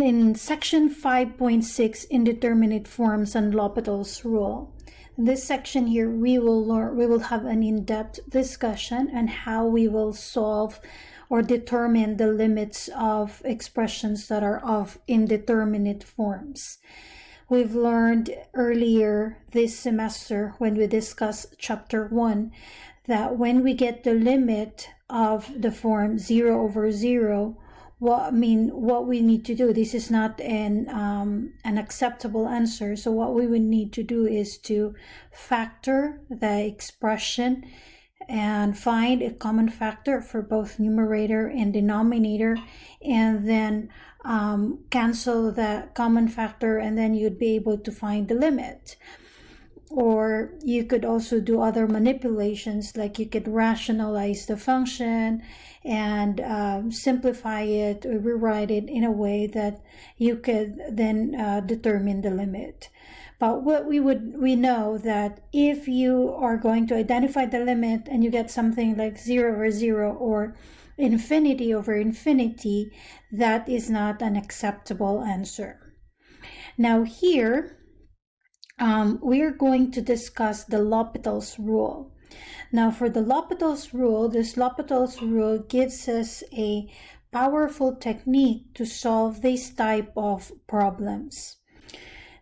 in section 5.6, indeterminate forms and L'Hopital's rule. In this section here, we will have an in-depth discussion on how we will solve or determine the limits of expressions that are of indeterminate forms. We've learned earlier this semester when we discussed chapter 1 that when we get the limit of the form 0 over 0, what we need to do, this is not an acceptable answer. So what we would need to do is to factor the expression and find a common factor for both numerator and denominator, and then cancel the common factor, and then you'd be able to find the limit. Or you could also do other manipulations, like you could rationalize the function and simplify it or rewrite it in a way that you could then determine the limit. But what we know that if you are going to identify the limit and you get something like 0 over 0 or infinity over infinity, that is not an acceptable answer. Now here, we are going to discuss the L'Hopital's rule. Now for the L'Hopital's rule, this L'Hopital's rule gives us a powerful technique to solve this type of problems.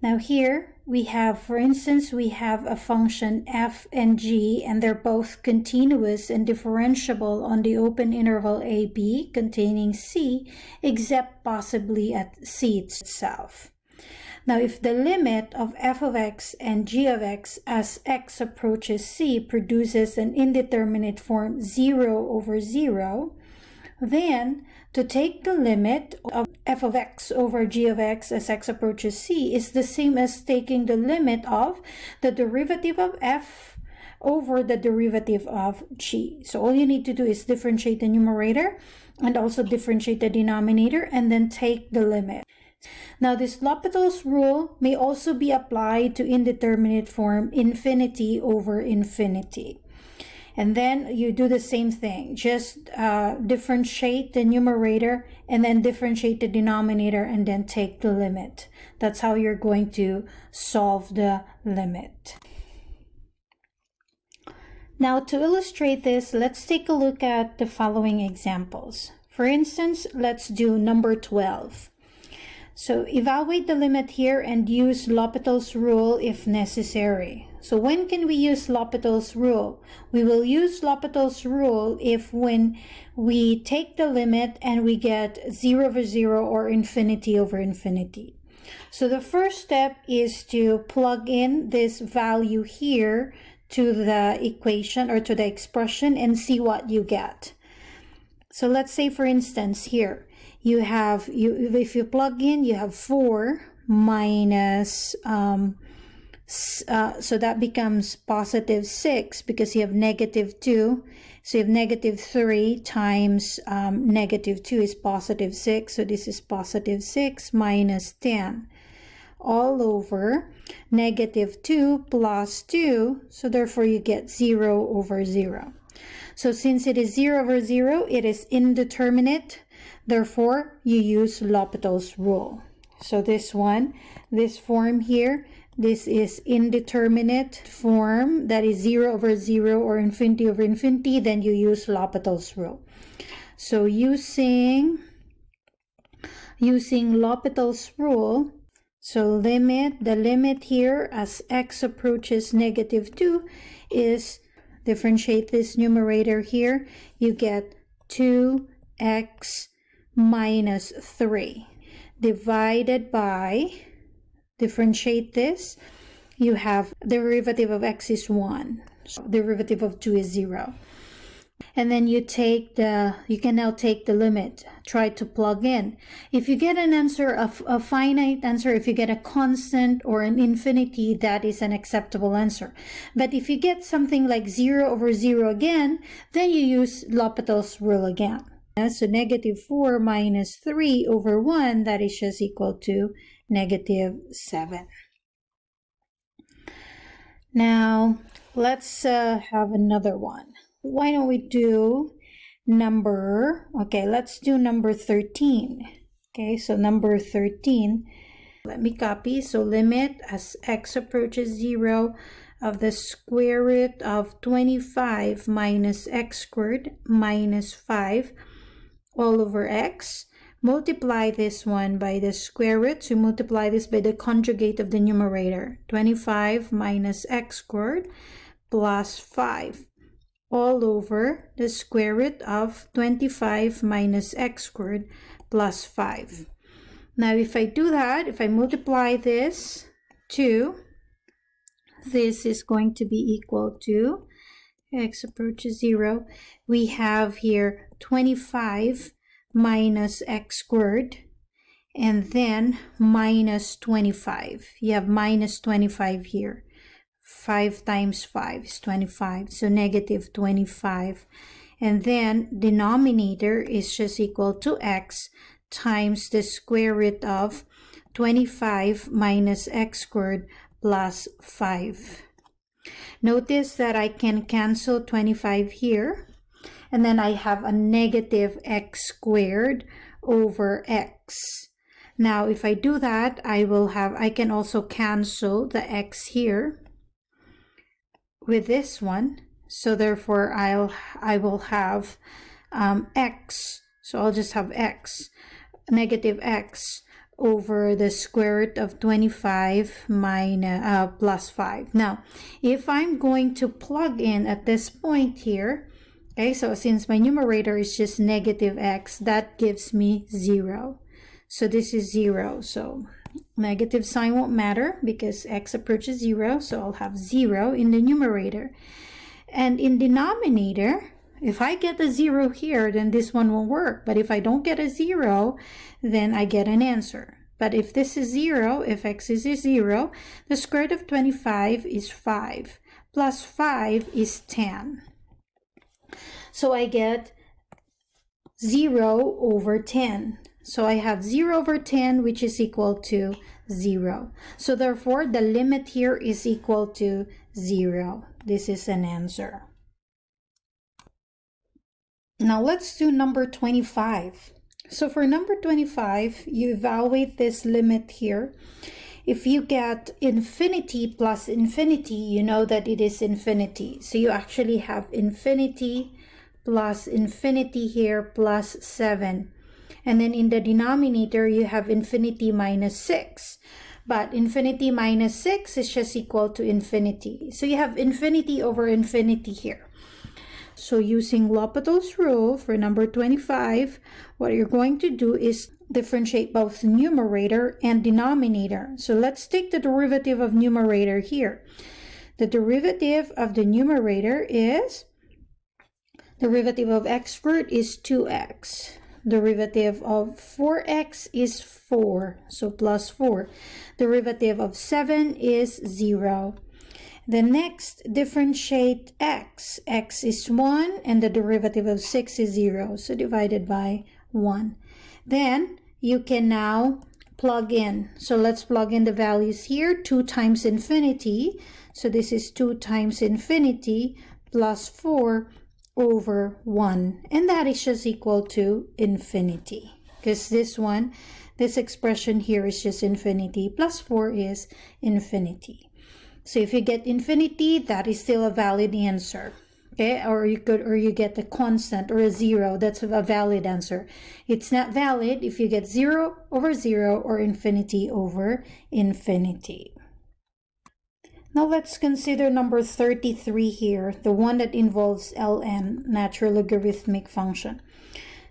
Now here we have, for instance, we have a function f and g, and they're both continuous and differentiable on the open interval ab containing c, except possibly at c itself. Now, if the limit of f of x and g of x as x approaches c produces an indeterminate form 0 over 0, then to take the limit of f of x over g of x as x approaches c is the same as taking the limit of the derivative of f over the derivative of g. So all you need to do is differentiate the numerator and also differentiate the denominator and then take the limit. Now this L'Hopital's rule may also be applied to indeterminate form infinity over infinity. And then you do the same thing, just differentiate the numerator and then differentiate the denominator and then take the limit. That's how you're going to solve the limit. Now to illustrate this, let's take a look at the following examples. For instance, let's do number 12. So evaluate the limit here and use L'Hopital's rule if necessary. So when can we use L'Hopital's rule? We will use L'Hopital's rule if when we take the limit and we get 0 over 0 or infinity over infinity. So the first step is to plug in this value here to the equation or to the expression and see what you get. So let's say, for instance, here, if you plug in, you have 4 minus, so that becomes positive 6 because you have negative 2. So you have negative 3 times negative 2 is positive 6. So this is positive 6 minus 10 all over negative 2 plus 2. So therefore you get 0 over 0. So since it is 0 over 0, it is indeterminate. Therefore, you use L'Hopital's rule. So this form here, this is indeterminate form, that is 0 over 0 or infinity over infinity, then you use L'Hopital's rule. So using L'Hopital's rule, so the limit here as x approaches negative 2 is, differentiate this numerator here, you get 2x minus 3 divided by, differentiate this, you have derivative of x is 1, so derivative of 2 is 0. And then you can now take the limit, try to plug in. If you get an answer, a finite answer, if you get a constant or an infinity, that is an acceptable answer. But if you get something like 0 over 0 again, then you use L'Hopital's rule again. So negative 4 minus 3 over 1, that is just equal to negative 7. Now, let's have another one. Why don't we do let's do number 13. Okay, so number 13. Let me copy. So limit as x approaches 0 of the square root of 25 minus x squared minus 5 all over x. Multiply this one by the square root. So multiply this by the conjugate of the numerator. 25 minus x squared plus 5 all over the square root of 25 minus x squared plus 5. Now if I do that, if I multiply this 2, this is going to be equal to x approaches 0. We have here 25 minus x squared and then minus 25. You have minus 25 here. 5 times 5 is 25, so negative 25. And then denominator is just equal to x times the square root of 25 minus x squared plus 5. Notice that I can cancel 25 here, and then I have a negative x squared over x. Now if I do that, I can also cancel the x here with this one, so therefore I will have x, so I'll just have x, negative x over the square root of 25 minus plus 5. Now if I'm going to plug in at this point here, okay, so since my numerator is just negative x, that gives me 0. So this is 0, so negative sign won't matter because x approaches 0, so I'll have 0 in the numerator. And in denominator, if I get a 0 here, then this one will work. But if I don't get a 0, then I get an answer. But if this is 0, if x is 0, the square root of 25 is 5, plus 5 is 10. So I get 0 over 10. So I have 0 over 10, which is equal to 0. So therefore, the limit here is equal to 0. This is an answer. Now let's do number 25. So for number 25, you evaluate this limit here. If you get infinity plus infinity, you know that it is infinity. So you actually have infinity plus infinity here plus 7. And then in the denominator, you have infinity minus 6. But infinity minus 6 is just equal to infinity. So you have infinity over infinity here. So using LHopital's rule for number 25, what you're going to do is differentiate both numerator and denominator. So let's take the derivative of numerator here. The derivative of the numerator is, derivative of x squared is 2x. Derivative of 4x is 4, so plus 4. Derivative of 7 is 0. The next, differentiate x. X is 1 and the derivative of 6 is 0, so divided by 1. Then you can now plug in. So let's plug in the values here. 2 times infinity, so this is 2 times infinity plus 4 over 1, and that is just equal to infinity, because this expression here is just infinity plus 4 is infinity. So if you get infinity, that is still a valid answer, okay? Or you get a constant or a 0, that's a valid answer. It's not valid if you get 0 over 0 or infinity over infinity. Now let's consider number 33 here, the one that involves ln, natural logarithmic function.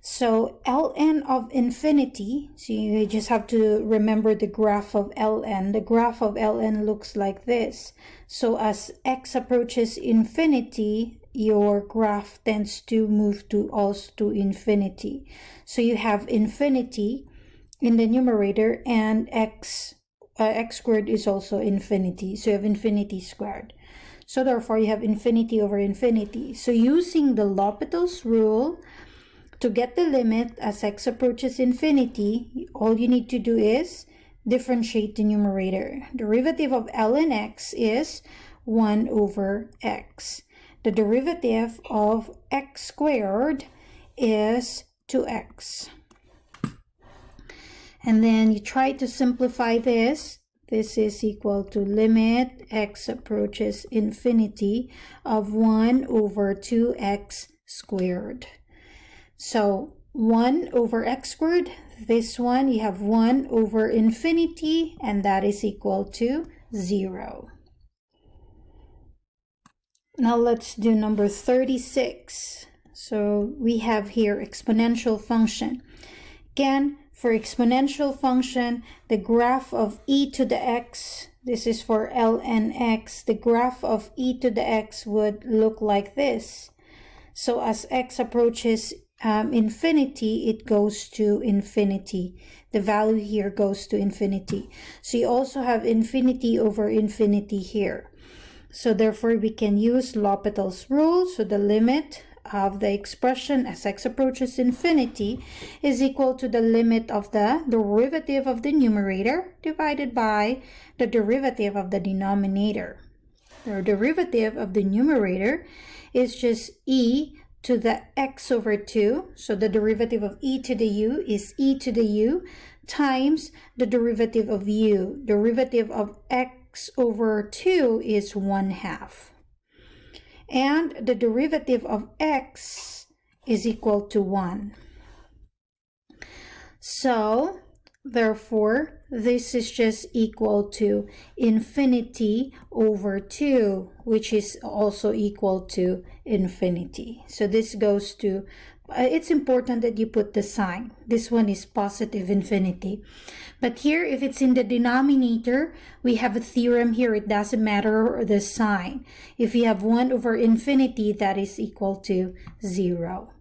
So ln of infinity, so you just have to remember the graph of ln. The graph of ln looks like this. So as x approaches infinity, your graph tends to move to also to infinity. So you have infinity in the numerator, and x squared is also infinity, so you have infinity squared. So therefore you have infinity over infinity. So using the LHopital's rule, to get the limit as x approaches infinity, all you need to do is differentiate the numerator. Derivative of ln x is 1 over x. The derivative of x squared is 2x. And then you try to simplify this. This is equal to limit x approaches infinity of 1 over 2x squared. So 1 over x squared, this one you have 1 over infinity, and that is equal to 0. Now let's do number 36. So we have here exponential function. Again, for exponential function, the graph of e to the x, this is for ln x, the graph of e to the x would look like this. So as x approaches infinity, it goes to infinity. The value here goes to infinity. So you also have infinity over infinity here. So therefore, we can use LHopital's rule. So the limit of the expression as x approaches infinity is equal to the limit of the derivative of the numerator divided by the derivative of the denominator. The derivative of the numerator is just e to the x over 2. So the derivative of e to the u is e to the u times the derivative of u. Derivative of x over 2 is 1/2. And the derivative of x is equal to 1. So, therefore, this is just equal to infinity over 2, which is also equal to infinity. So this goes to, it's important that you put the sign. This one is positive infinity. But here, if it's in the denominator, we have a theorem here. It doesn't matter the sign. If you have 1 over infinity, that is equal to 0.